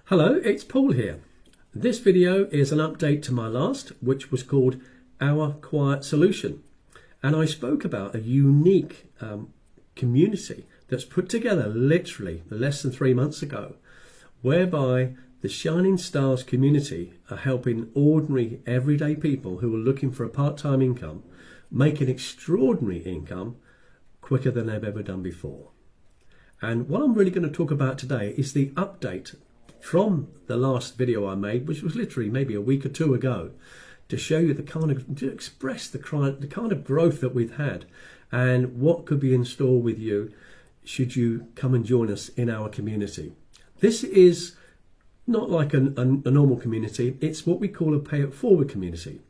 Hello, it's Paul here. This video is an update to my last, which was called Our Quiet Solution. And I spoke about a unique community that's put together literally less than 3 months ago, whereby the Shining Stars community are helping ordinary, everyday people who are looking for a part-time income make an extraordinary income quicker than they've ever done before. And what I'm really going to talk about today is the update from the last video I made, which was literally maybe a week or two ago, to show you to express the kind of growth that we've had and what could be in store with you should you come and join us in our community. This is not like a normal community. It's what we call a pay it forward community.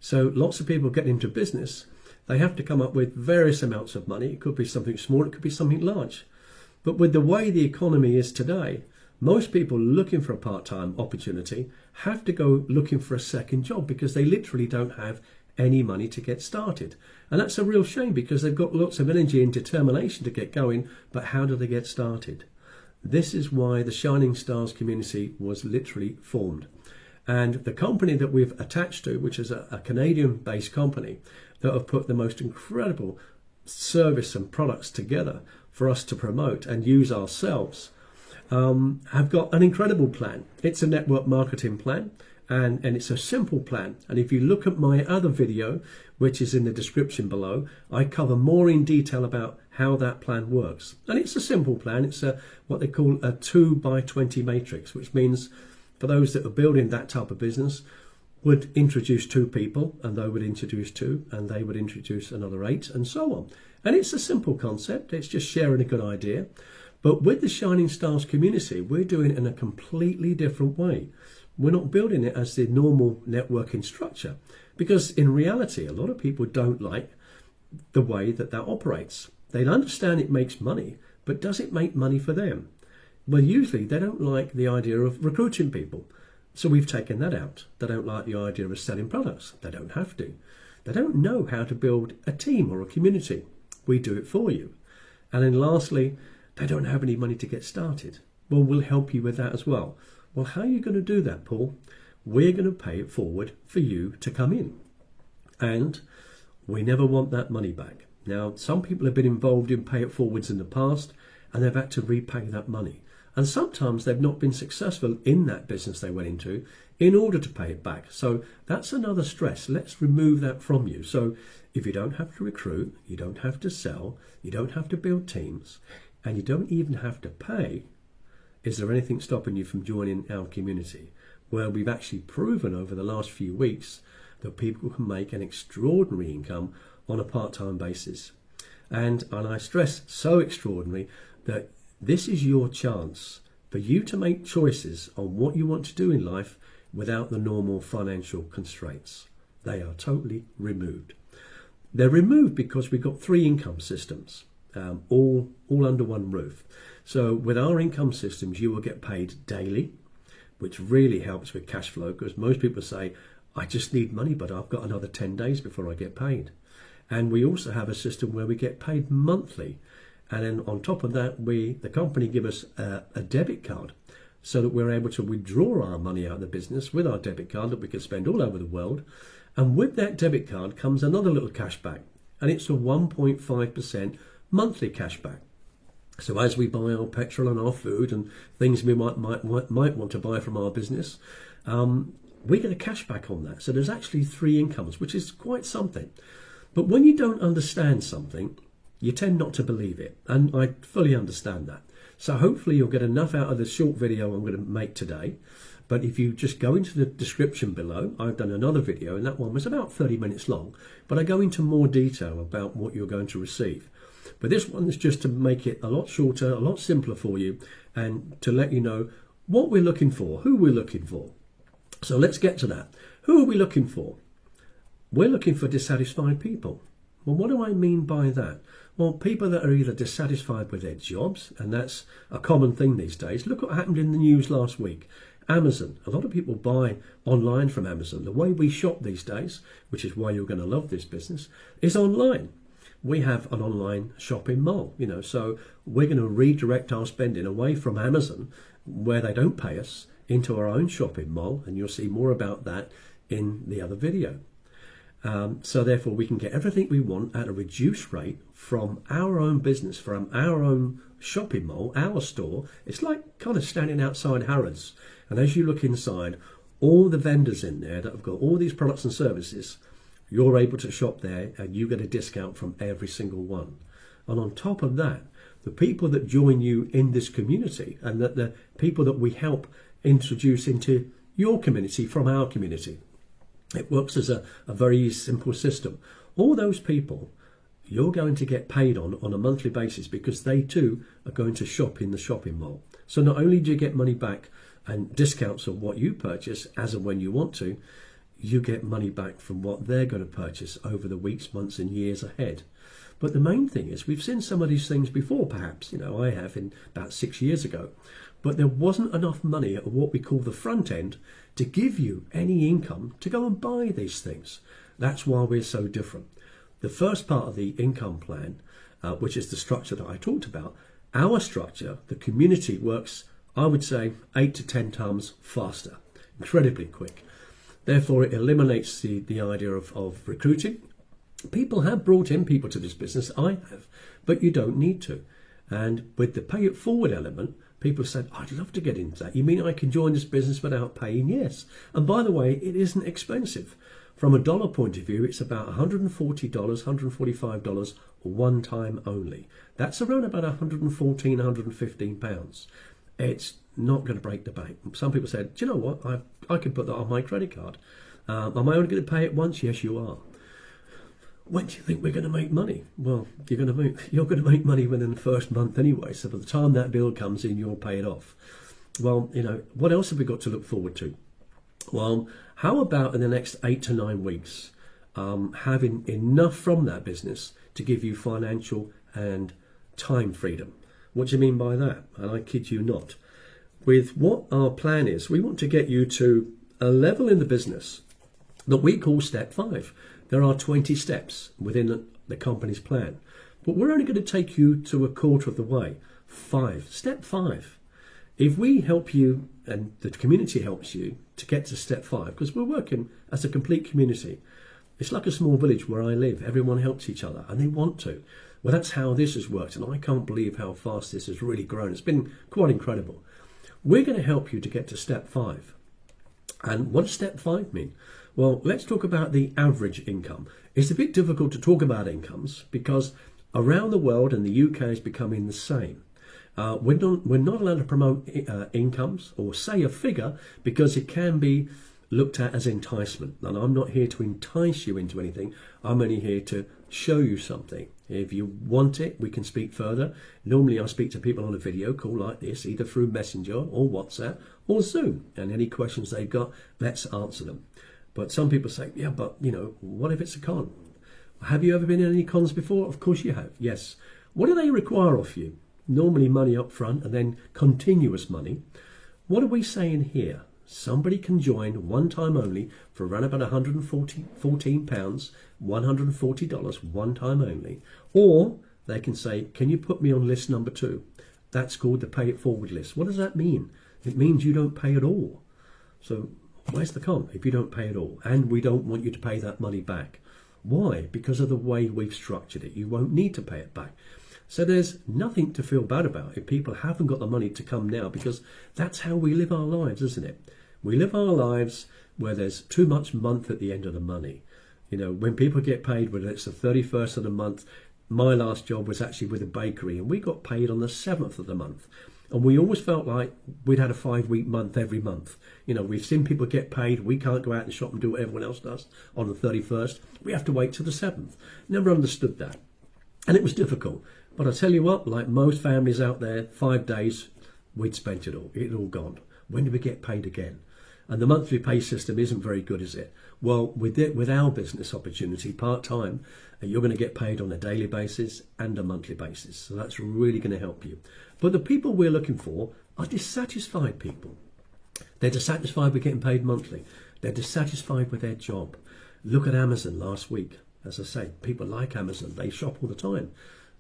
So lots of people get into business. They have to come up with various amounts of money. It could be something small, it could be something large. But with the way the economy is today, most people looking for a part-time opportunity have to go looking for a second job because they literally don't have any money to get started. And that's a real shame because they've got lots of energy and determination to get going, but how do they get started? This is why the Shining Stars community was literally formed. And the company that we've attached to, which is a Canadian-based company that have put the most incredible service and products together for us to promote and use ourselves, have got an incredible plan. It's a network marketing plan and it's a simple plan. And if you look at my other video, which is in the description below, I cover more in detail about how that plan works. And it's a simple plan. It's what they call a 2x20 matrix, which means for those that are building that type of business would introduce 2 people and they would introduce 2 and they would introduce another 8 and so on. And it's a simple concept. It's just sharing a good idea. But with the Shining Stars community, we're doing it in a completely different way. We're not building it as the normal networking structure because in reality, a lot of people don't like the way that operates. They understand it makes money, but does it make money for them? Well, usually they don't like the idea of recruiting people. So we've taken that out. They don't like the idea of selling products. They don't have to. They don't know how to build a team or a community. We do it for you. And then lastly, they don't have any money to get started. Well, we'll help you with that as well. Well, how are you going to do that, Paul? We're going to pay it forward for you to come in. And we never want that money back. Now, some people have been involved in pay it forwards in the past and they've had to repay that money. And sometimes they've not been successful in that business they went into in order to pay it back. So that's another stress. Let's remove that from you. So if you don't have to recruit, you don't have to sell, you don't have to build teams, and you don't even have to pay, is there anything stopping you from joining our community? Where we've actually proven over the last few weeks that people can make an extraordinary income on a part-time basis. And I stress so extraordinary that this is your chance for you to make choices on what you want to do in life without the normal financial constraints. They are totally removed. They're removed because we've got 3 income systems. All under one roof. So with our income systems, you will get paid daily, which really helps with cash flow because most people say, I just need money, but I've got another 10 days before I get paid. And we also have a system where we get paid monthly. And then on top of that, the company give us a debit card so that we're able to withdraw our money out of the business with our debit card that we can spend all over the world. And with that debit card comes another little cash back. And it's a 1.5% monthly cash back. So as we buy our petrol and our food and things we might want to buy from our business, we get a cash back on that. So there's actually 3 incomes, which is quite something. But when you don't understand something, you tend not to believe it. And I fully understand that. So hopefully you'll get enough out of the short video I'm going to make today. But if you just go into the description below, I've done another video and that one was about 30 minutes long. But I go into more detail about what you're going to receive. But this one is just to make it a lot shorter, a lot simpler for you and to let you know what we're looking for, who we're looking for. So let's get to that. Who are we looking for? We're looking for dissatisfied people. Well, what do I mean by that? Well, people that are either dissatisfied with their jobs, and that's a common thing these days. Look what happened in the news last week. Amazon. A lot of people buy online from Amazon. The way we shop these days, which is why you're going to love this business, is online. We have an online shopping mall, so we're going to redirect our spending away from Amazon where they don't pay us into our own shopping mall, and you'll see more about that in the other video. So therefore we can get everything we want at a reduced rate from our own business, from our own shopping mall, our store. It's like kind of standing outside Harrods, and as you look inside, all the vendors in there that have got all these products and services, you're able to shop there and you get a discount from every single one. And on top of that, the people that join you in this community, and that the people that we help introduce into your community from our community, it works as a very simple system. All those people you're going to get paid on a monthly basis, because they too are going to shop in the shopping mall. So not only do you get money back and discounts on what you purchase as and when you want to, you get money back from what they're going to purchase over the weeks, months and years ahead. But the main thing is, we've seen some of these things before, perhaps, I have in about 6 years ago, but there wasn't enough money at what we call the front end to give you any income to go and buy these things. That's why we're so different. The first part of the income plan, which is the structure that I talked about, our structure, the community, works, I would say, 8 to 10 times faster, incredibly quick. Therefore, it eliminates the idea of recruiting. People have brought in people to this business, I have, but you don't need to. And with the pay it forward element, people said, I'd love to get into that. You mean I can join this business without paying? Yes. And by the way, it isn't expensive. From a dollar point of view, it's about $140, $145 one time only. That's around about £114, £115. It's not going to break the bank. Some people said, do you know what? I can put that on my credit card. Am I only going to pay it once? Yes, you are. When do you think we're going to make money? Well, you're going to make money within the first month anyway. So by the time that bill comes in, you'll pay it off. Well, what else have we got to look forward to? Well, how about in the next 8 to 9 weeks, having enough from that business to give you financial and time freedom? What do you mean by that? And I kid you not. With what our plan is, we want to get you to a level in the business that we call step 5. There are 20 steps within the company's plan, but we're only going to take you to a quarter of the way. Step 5. If we help you and the community helps you to get to step 5, because we're working as a complete community. It's like a small village where I live. Everyone helps each other and they want to. Well, that's how this has worked, and I can't believe how fast this has really grown. It's been quite incredible. We're going to help you to get to step 5. And what does step 5 mean? Well, let's talk about the average income. It's a bit difficult to talk about incomes because around the world, and the UK is becoming the same. We're not allowed to promote incomes or say a figure because it can be looked at as enticement. And I'm not here to entice you into anything. I'm only here to show you something. If you want it, we can speak further. Normally I speak to people on a video call like this, either through Messenger or WhatsApp or Zoom. And any questions they've got, let's answer them. But some people say, yeah, but what if it's a con? Have you ever been in any cons before? Of course you have, yes. What do they require of you? Normally money up front and then continuous money. What are we saying here? Somebody can join one time only for around about £114, $140 one time only. Or they can say, can you put me on list number 2? That's called the pay it forward list. What does that mean? It means you don't pay at all. So where's the con if you don't pay at all? And we don't want you to pay that money back. Why? Because of the way we've structured it. You won't need to pay it back. So there's nothing to feel bad about if people haven't got the money to come now, because that's how we live our lives, isn't it? We live our lives where there's too much month at the end of the money. When people get paid, whether it's the 31st of the month, my last job was actually with a bakery and we got paid on the 7th of the month. And we always felt like we'd had a 5-week month every month. We've seen people get paid. We can't go out and shop and do what everyone else does on the 31st. We have to wait till the 7th. Never understood that. And it was difficult. But I tell you what, like most families out there, 5 days, we'd spent it all. It had all gone. When do we get paid again? And the monthly pay system isn't very good, is it? Well, with our business opportunity, part-time, you're going to get paid on a daily basis and a monthly basis. So that's really going to help you. But the people we're looking for are dissatisfied people. They're dissatisfied with getting paid monthly. They're dissatisfied with their job. Look at Amazon last week. As I say, people like Amazon. They shop all the time.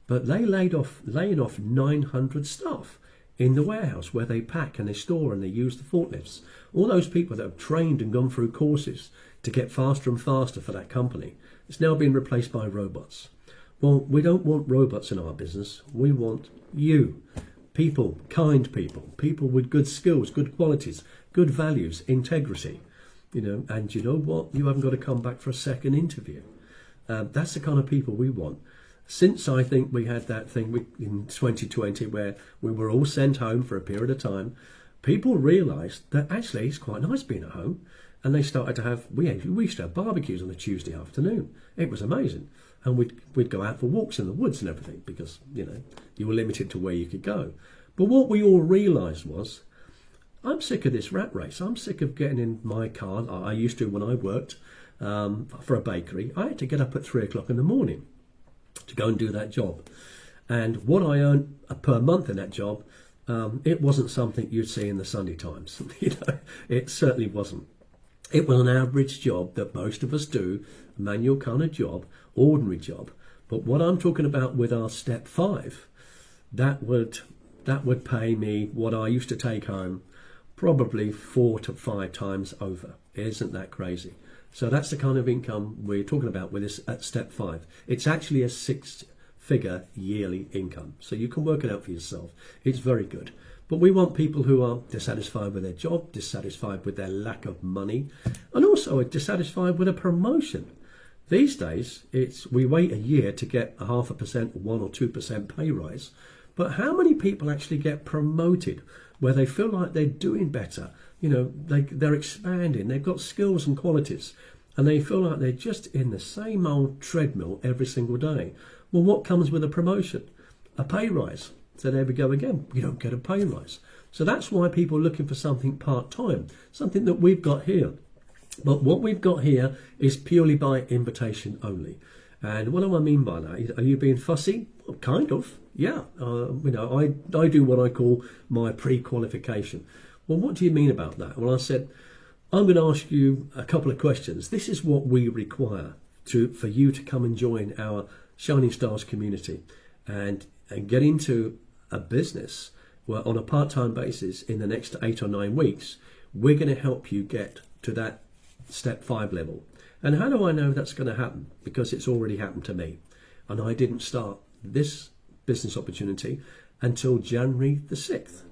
But they laying off 900 staff in the warehouse where they pack and they store and they use the forklifts. All those people that have trained and gone through courses to get faster and faster for that company, it's now been replaced by robots. Well, we don't want robots in our business. We want you. People, kind people, people with good skills, good qualities, good values, integrity. And you know what? You haven't got to come back for a second interview. That's the kind of people we want. Since I think we had that thing in 2020 where we were all sent home for a period of time, people realised that actually it's quite nice being at home. And they started to have, we used to have barbecues on a Tuesday afternoon. It was amazing. And we'd go out for walks in the woods and everything because, you were limited to where you could go. But what we all realised was, I'm sick of this rat race. I'm sick of getting in my car. I used to when I worked for a bakery. I had to get up at 3 o'clock in the morning to go and do that job. And what I earned per month in that job, it wasn't something you'd see in the Sunday Times. It certainly wasn't. It was an average job that most of us do, a manual kind of job, ordinary job. But what I'm talking about with our step 5, that would pay me what I used to take home probably 4 to 5 times over. Isn't that crazy? So that's the kind of income we're talking about with this at step 5. It's actually a 6-figure yearly income. So you can work it out for yourself. It's very good. But we want people who are dissatisfied with their job, dissatisfied with their lack of money, and also dissatisfied with a promotion. These days, we wait a year to get a 0.5%, 1 or 2% pay rise. But how many people actually get promoted where they feel like they're doing better? They're expanding, they've got skills and qualities, and they feel like they're just in the same old treadmill every single day. Well, what comes with a promotion? A pay rise. So there we go again. You don't get a pay rise. So that's why people are looking for something part-time, something that we've got here. But what we've got here is purely by invitation only. And what do I mean by that? Are you being fussy? Well, kind of, yeah. I do what I call my pre-qualification. Well, what do you mean about that? Well, I said, I'm going to ask you a couple of questions. This is what we require for you to come and join our Shining Stars community and get into a business where on a part-time basis in the next 8 or 9 weeks, we're going to help you get to that step 5 level. And how do I know that's going to happen? Because it's already happened to me. And I didn't start this business opportunity until January the 6th.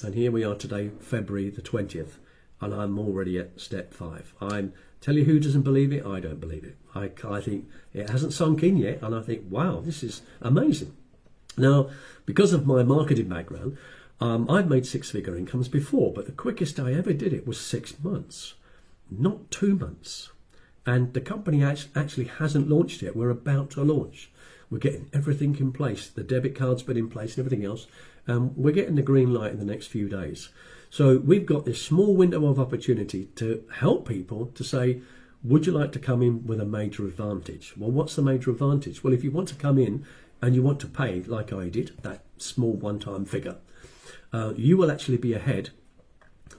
And here we are today, February the 20th, and I'm already at step 5. I'm tell you who doesn't believe it, I don't believe it. I think it hasn't sunk in yet, and I think, wow, this is amazing. Now, because of my marketing background, I've made 6-figure incomes before, but the quickest I ever did it was 6 months, not 2 months. And the company actually hasn't launched yet. We're about to launch. We're getting everything in place. The debit card's been in place and everything else. We're getting the green light in the next few days. So we've got this small window of opportunity to help people to say, would you like to come in with a major advantage? Well, what's the major advantage? Well, if you want to come in and you want to pay, like I did, that small one-time figure, you will actually be ahead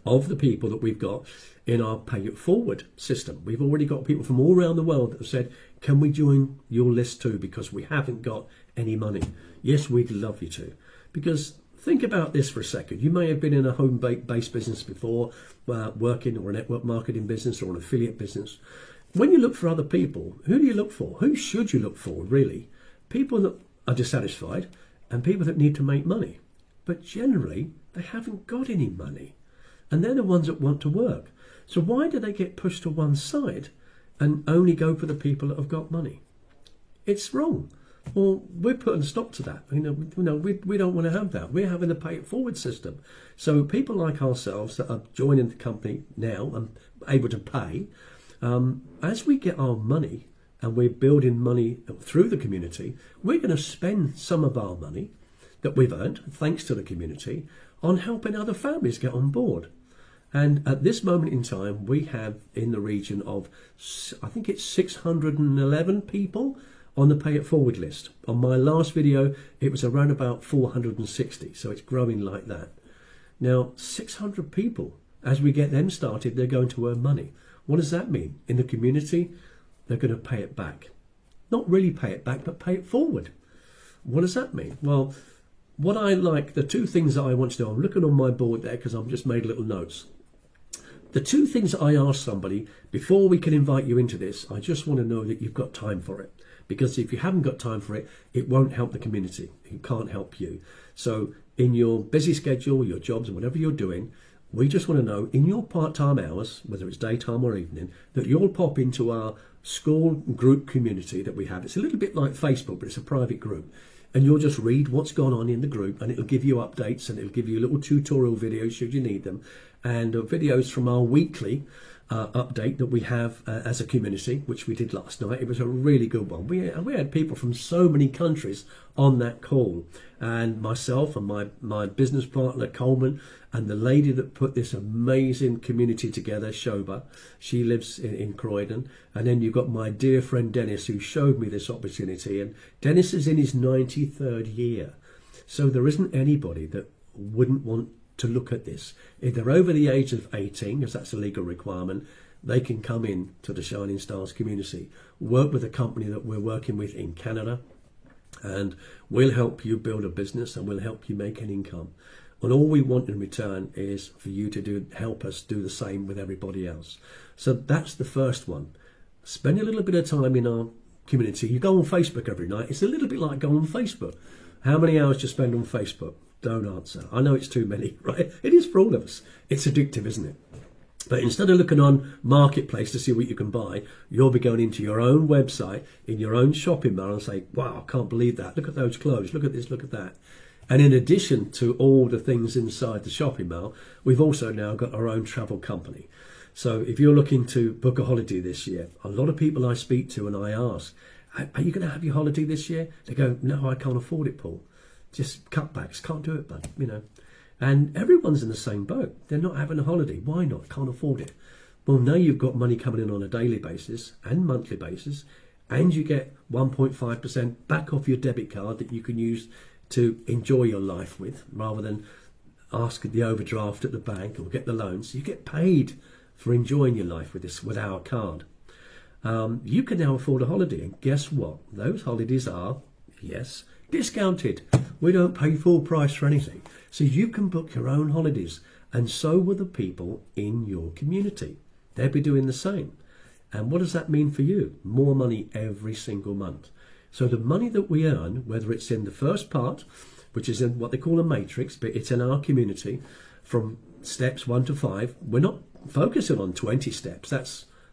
of the people that we've got in our pay it forward system. We've already got people from all around the world that have said, can we join your list too, because we haven't got any money? Yes, we'd love you to. Because think about this for a second. You may have been in a home-based business before, working, or a network marketing business or an affiliate business. When you look for other people, who do you look for? Who should you look for, really? People that are dissatisfied and people that need to make money. But generally, they haven't got any money. And they're the ones that want to work. So why do they get pushed to one side and only go for the people that have got money? It's wrong. Well, we're putting a stop to that. We don't want to have that. We're having a pay it forward system. So people like ourselves that are joining the company now and able to pay, as we get our money and we're building money through the community, we're going to spend some of our money that we've earned, thanks to the community, on helping other families get on board. And at this moment in time, we have in the region of, I think it's 611 people on the Pay It Forward list. On my last video, it was around about 460, so it's growing like that. Now, 600 people, as we get them started, they're going to earn money. What does that mean? In the community, they're going to pay it back. Not really pay it back, but pay it forward. What does that mean? Well, what I like, the two things that I want to do, I'm looking on my board there because I've just made little notes. The two things that I ask somebody before we can invite you into this, I just want to know that you've got time for it. Because if you haven't got time for it, it won't help the community. It can't help you. So in your busy schedule, your jobs, and whatever you're doing, we just want to know in your part-time hours, whether it's daytime or evening, that you'll pop into our school group community that we have. It's a little bit like Facebook, but it's a private group. And you'll just read what's gone on in the group, and it'll give you updates, and it'll give you little tutorial videos should you need them, and videos from our weekly update that we have as a community, which we did last night. It was a really good one. We had people from so many countries on that call, and myself and my business partner Coleman, and the lady that put this amazing community together, Shoba. She lives in Croydon. And then you've got my dear friend Dennis, who showed me this opportunity, and Dennis is in his 93rd year, so there isn't anybody that wouldn't want to look at this. If they're over the age of 18, because that's a legal requirement, they can come in to the Shining Stars community, work with a company that we're working with in Canada, and we'll help you build a business and we'll help you make an income. And all we want in return is for you to help us do the same with everybody else. So that's the first one. Spend a little bit of time in our community. You go on Facebook every night. It's a little bit like going on Facebook. How many hours do you spend on Facebook? Don't answer. I know it's too many, right? It is for all of us. It's addictive, isn't it? But instead of looking on Marketplace to see what you can buy, you'll be going into your own website, in your own shopping mall, and say, wow, I can't believe that. Look at those clothes. Look at this. Look at that. And in addition to all the things inside the shopping mall, we've also now got our own travel company. So if you're looking to book a holiday this year, a lot of people I speak to and I ask, are you going to have your holiday this year? They go, no, I can't afford it, Paul. Just cutbacks, can't do it, bud, you know. And everyone's in the same boat. They're not having a holiday. Why not? Can't afford it. Well, now you've got money coming in on a daily basis and monthly basis, and you get 1.5% back off your debit card that you can use to enjoy your life with, rather than ask the overdraft at the bank or get the loans. You get paid for enjoying your life with our card. You can now afford a holiday, and guess what? Those holidays are, yes, discounted. We don't pay full price for anything. So you can book your own holidays, and so will the people in your community. They'll be doing the same. And what does that mean for you? More money every single month. So the money that we earn, whether it's in the first part, which is in what they call a matrix, but it's in our community, from steps 1 to 5, we're not focusing on 20 steps.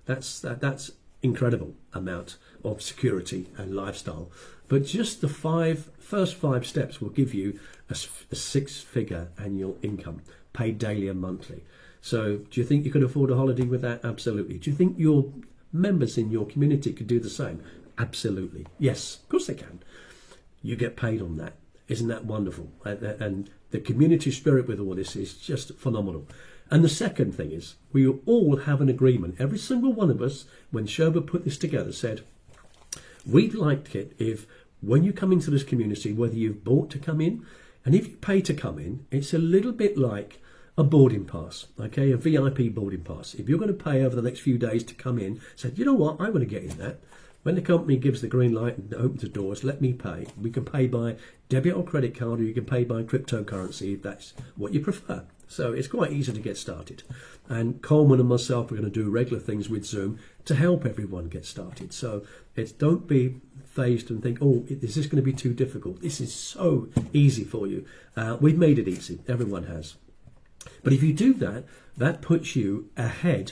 That's incredible amount of security and lifestyle. But just the first five steps will give you a 6-figure annual income, paid daily and monthly. So do you think you could afford a holiday with that? Absolutely. Do you think your members in your community could do the same? Absolutely. Yes, of course they can. You get paid on that. Isn't that wonderful? And the community spirit with all this is just phenomenal. And the second thing is, we all have an agreement. Every single one of us, when Shoba put this together, said, we'd like it if when you come into this community, whether you've bought to come in, and if you pay to come in, it's a little bit like a boarding pass, okay, a VIP boarding pass. If you're going to pay over the next few days to come in, say, you know what, I want to get in that. When the company gives the green light and opens the doors, let me pay. We can pay by debit or credit card, or you can pay by cryptocurrency if that's what you prefer. So it's quite easy to get started. And Coleman and myself are going to do regular things with Zoom to help everyone get started. So don't be phased and think, oh, is this going to be too difficult? This is so easy for you. We've made it easy. Everyone has. But if you do that, that puts you ahead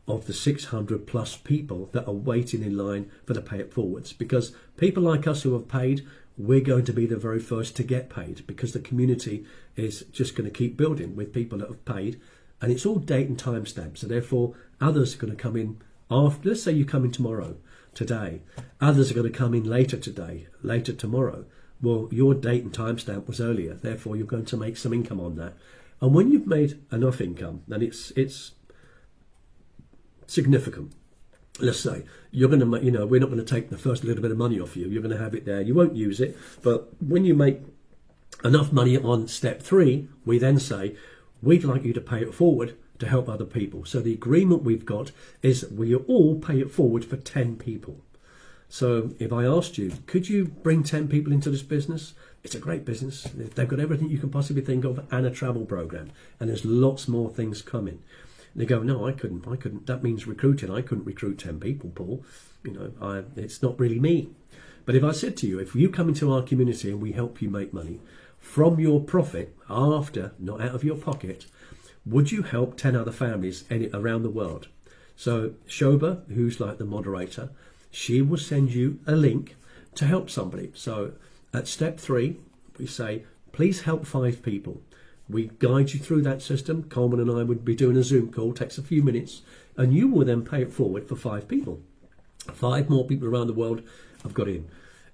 of the 600 plus people that are waiting in line for the pay it forwards, because people like us who have paid, we're going to be the very first to get paid, because the community is just going to keep building with people that have paid, and it's all date and time stamped. So therefore others are going to come in after. Let's say you come in today, others are going to come in later today, later tomorrow. Well, your date and time stamp was earlier, therefore you're going to make some income on that. And when you've made enough income, then it's significant. Let's say you're going to make, we're not going to take the first little bit of money off you. You're going to have it there. You won't use it. But when you make enough money on step 3, we then say, we'd like you to pay it forward to help other people. So the agreement we've got is we all pay it forward for 10 people. So if I asked you, could you bring 10 people into this business? It's a great business. They've got everything you can possibly think of and a travel program. And there's lots more things coming. They go, no, I couldn't. That means recruiting. I couldn't recruit 10 people, Paul. It's not really me. But if I said to you, if you come into our community and we help you make money from your profit after, not out of your pocket, would you help 10 other families around the world? So Shoba, who's like the moderator, she will send you a link to help somebody. So at step 3, we say, please help 5 people. We guide you through that system. Coleman and I would be doing a Zoom call, takes a few minutes, and you will then pay it forward for 5 people. 5 more people around the world have got in.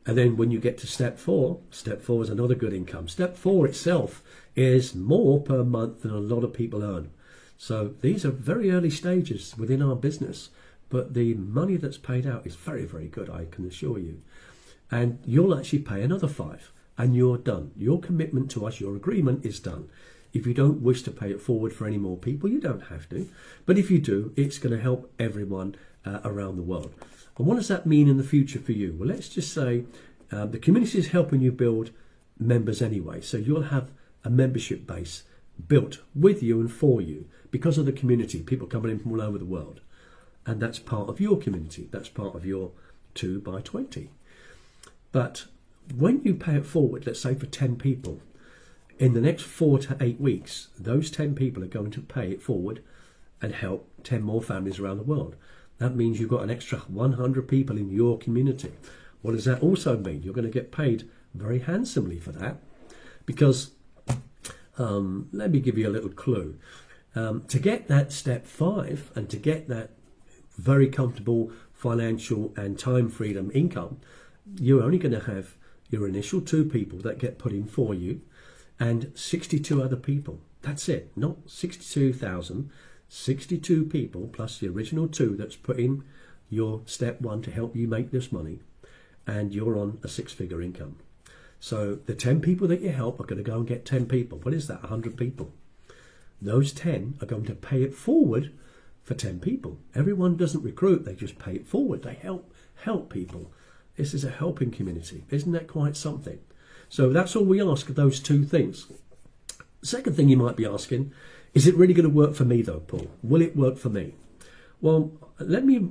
And then when you get to step 4 is another good income. Step 4 itself is more per month than a lot of people earn. So these are very early stages within our business, but the money that's paid out is very, very good, I can assure you. And you'll actually pay another 5 and you're done. Your commitment to us, your agreement is done. If you don't wish to pay it forward for any more people, you don't have to. But if you do, it's going to help everyone around the world. And what does that mean in the future for you? Well, let's just say the community is helping you build members anyway. So you'll have a membership base built with you and for you because of the community, people coming in from all over the world. And that's part of your community. That's part of your 2 by 20. But when you pay it forward, let's say for 10 people, in the next 4 to 8 weeks, those 10 people are going to pay it forward and help 10 more families around the world. That means you've got an extra 100 people in your community. What does that also mean? You're going to get paid very handsomely for that because, let me give you a little clue. To get that step 5 and to get that very comfortable financial and time freedom income, you're only going to have your initial 2 people that get put in for you and 62 other people. That's it, not 62,000, 62 people plus the original 2 that's put in your step 1 to help you make this money, and you're on a 6-figure income. So the 10 people that you help are going to go and get 10 people. What is that? 100 people. Those 10 are going to pay it forward for 10 people. Everyone doesn't recruit, they just pay it forward. They help people. This is a helping community. Isn't that quite something? So that's all we ask of those 2 things. The second thing you might be asking, is it really going to work for me though, Paul? Will it work for me? Well, let me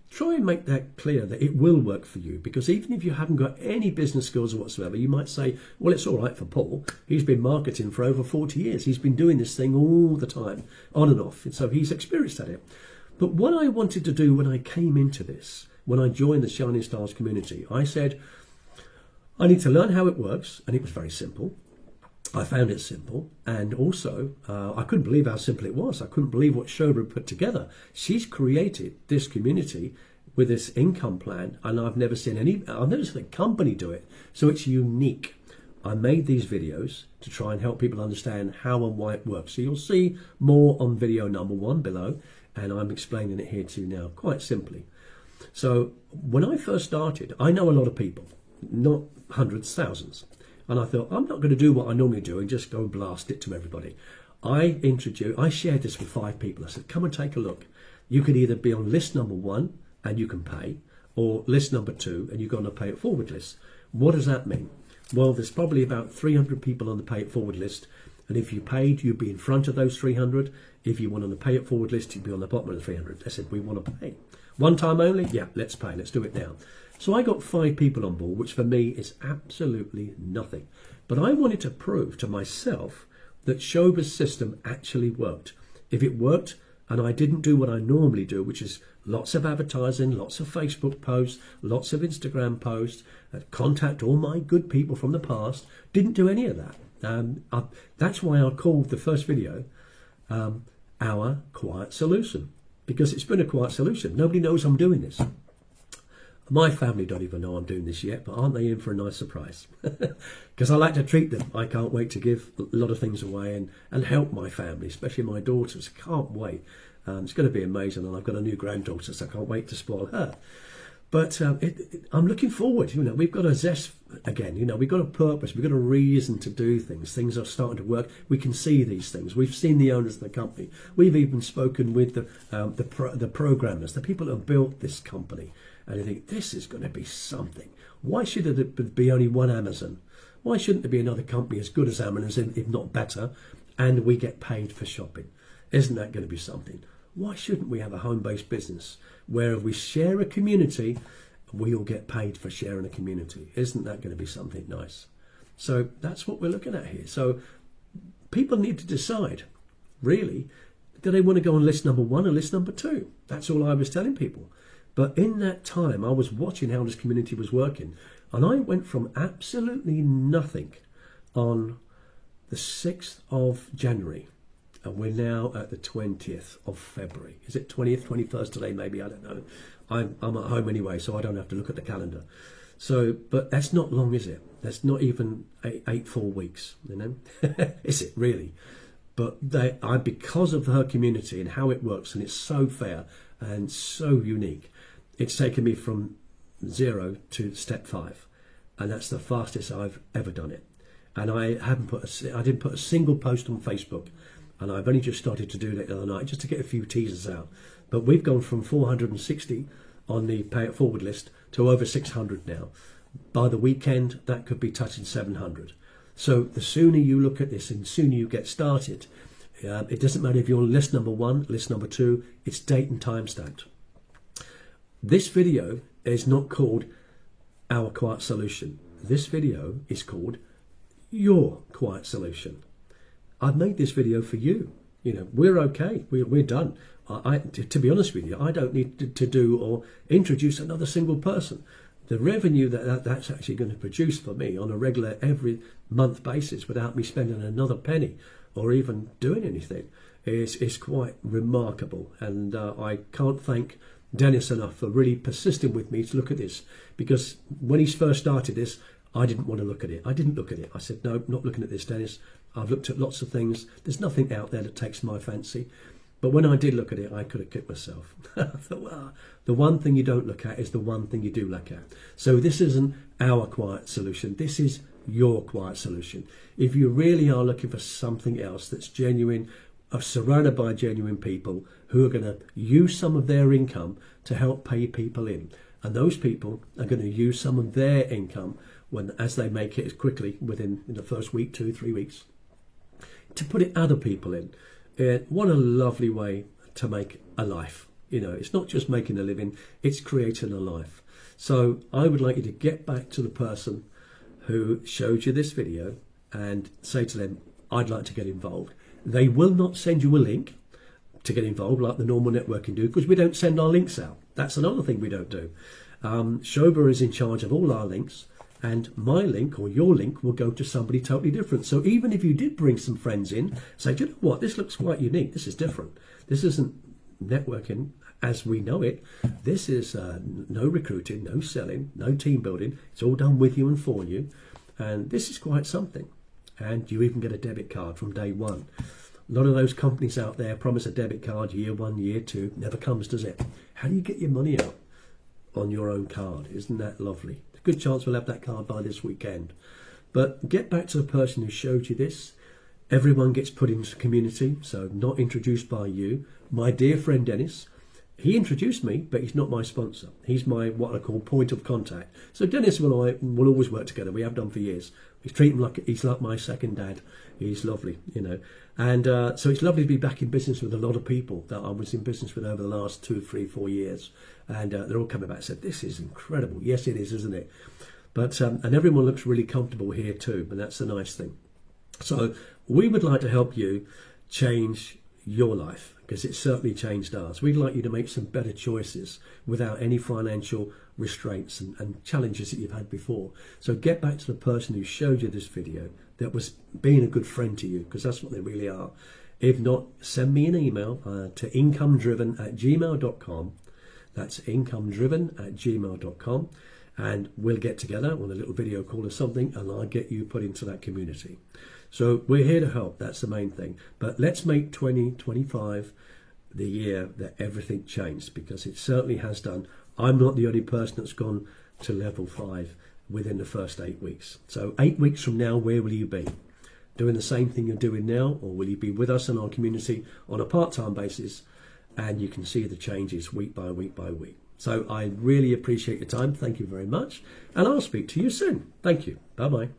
try and make that clear that it will work for you, because even if you haven't got any business skills whatsoever, you might say, well, it's all right for Paul. He's been marketing for over 40 years. He's been doing this thing all the time, on and off. And so he's experienced at it. But what I wanted to do when I came into this, when I joined the Shining Stars community, I said, I need to learn how it works. And it was very simple. I found it simple, and also I couldn't believe how simple it was. I couldn't believe what Shobra put together. She's created this community with this income plan, and I've never seen a company do it. So it's unique. I made these videos to try and help people understand how and why it works. So you'll see more on video number 1 below, and I'm explaining it here to you now quite simply. So when I first started, I know a lot of people, not hundreds, thousands. And I thought, I'm not going to do what I normally do and just go and blast it to everybody. I shared this with 5 people. I said, come and take a look. You could either be on list number 1 and you can pay, or list number 2 and you're going to pay it forward list. What does that mean? Well, there's probably about 300 people on the pay it forward list. And if you paid, you'd be in front of those 300. If you want on the pay it forward list, you'd be on the bottom of the 300. I said, we want to pay. One time only? Yeah, let's pay. Let's do it now. So I got 5 people on board, which for me is absolutely nothing. But I wanted to prove to myself that Shoba's system actually worked. If it worked and I didn't do what I normally do, which is lots of advertising, lots of Facebook posts, lots of Instagram posts, contact all my good people from the past, didn't do any of that. That's why I called the first video Our Quiet Solution, because it's been a quiet solution. Nobody knows I'm doing this. My family don't even know I'm doing this yet, but aren't they in for a nice surprise? Because I like to treat them. I can't wait to give a lot of things away and help my family, especially my daughters. Can't wait. It's going to be amazing, and I've got a new granddaughter, so I can't wait to spoil her. But I'm looking forward. We've got a zest again. We've got a purpose. We've got a reason to do things. Things are starting to work. We can see these things. We've seen the owners of the company. We've even spoken with the programmers, the people who have built this company. And I think this is going to be something. Why should it be only one Amazon? Why shouldn't there be another company as good as Amazon, if not better, and we get paid for shopping? Isn't that going to be something? Why shouldn't we have a home-based business where if we share a community, we all get paid for sharing a community? Isn't that going to be something nice? So that's what we're looking at here. So people need to decide, really, do they want to go on list number 1 or list number 2? That's all I was telling people. But in that time, I was watching how this community was working. And I went from absolutely nothing on the 6th of January. And we're now at the 20th of February. Is it 20th, 21st today? Maybe, I don't know. I'm at home anyway, so I don't have to look at the calendar. So, but that's not long, is it? That's not even eight full weeks, Is it really? But because of her community and how it works, and it's so fair and so unique, it's taken me from 0 to step 5. And that's the fastest I've ever done it. And I didn't put a single post on Facebook. And I've only just started to do that the other night just to get a few teasers out. But we've gone from 460 on the pay it forward list to over 600 now. By the weekend, that could be touching 700. So the sooner you look at this and the sooner you get started, it doesn't matter if you're on list number 1, list number 2, it's date and time stamped. This video is not called Our Quiet Solution. This video is called Your Quiet Solution. I've made this video for you. We're okay. We're done. To be honest with you, I don't need to do or introduce another single person. The revenue that's actually going to produce for me on a regular every month basis without me spending another penny or even doing anything is quite remarkable. And I can't thank Dennis enough for really persisting with me to look at this, because when he first started this, I didn't want to look at it. I didn't look at it. I said, no, not looking at this, Dennis. I've looked at lots of things. There's nothing out there that takes my fancy. But when I did look at it, I could have kicked myself. I thought, well, the one thing you don't look at is the one thing you do look at. So this isn't our quiet solution. This is your quiet solution. If you really are looking for something else that's genuine, surrounded by genuine people who are going to use some of their income to help pay people in. And those people are going to use some of their income as they make it as quickly within the first week, 2-3 weeks, to put it other people in. What a lovely way to make a life. It's not just making a living, it's creating a life. So I would like you to get back to the person who showed you this video and say to them, I'd like to get involved. They will not send you a link to get involved like the normal networking do, because we don't send our links out. That's another thing we don't do. Shobha is in charge of all our links, and my link or your link will go to somebody totally different. So even if you did bring some friends in, say, do you know what, this looks quite unique, this is different. This isn't networking as we know it. This is no recruiting, no selling, no team building. It's all done with you and for you. And this is quite something. And you even get a debit card from day one. A lot of those companies out there promise a debit card year 1, year 2. Never comes, does it? How do you get your money out on your own card? Isn't that lovely? Good chance we'll have that card by this weekend. But get back to the person who showed you this. Everyone gets put into the community, so not introduced by you. My dear friend Dennis, he introduced me, but he's not my sponsor. He's my what I call point of contact. So Dennis and I will always work together. We have done for years. We treat him like he's like my second dad. He's lovely, And so it's lovely to be back in business with a lot of people that I was in business with over the last 2, 3, 4 years. And they're all coming back and said, this is incredible. Yes, it is, isn't it? But and everyone looks really comfortable here too, and that's the nice thing. So we would like to help you change your life, because it certainly changed ours. We'd like you to make some better choices without any financial restraints and challenges that you've had before. So get back to the person who showed you this video that was being a good friend to you, because that's what they really are. If not, send me an email to incomedriven@gmail.com. That's incomedriven@gmail.com. And we'll get together on a little video call or something, and I'll get you put into that community. So we're here to help. That's the main thing. But let's make 2025 the year that everything changed, because it certainly has done I'm not the only person that's gone to level 5 within the first 8 weeks. So 8 weeks from now, where will you be? Doing the same thing you're doing now, or will you be with us in our community on a part-time basis, and you can see the changes week by week by week? So I really appreciate your time. Thank you very much, and I'll speak to you soon. Thank you. Bye-bye.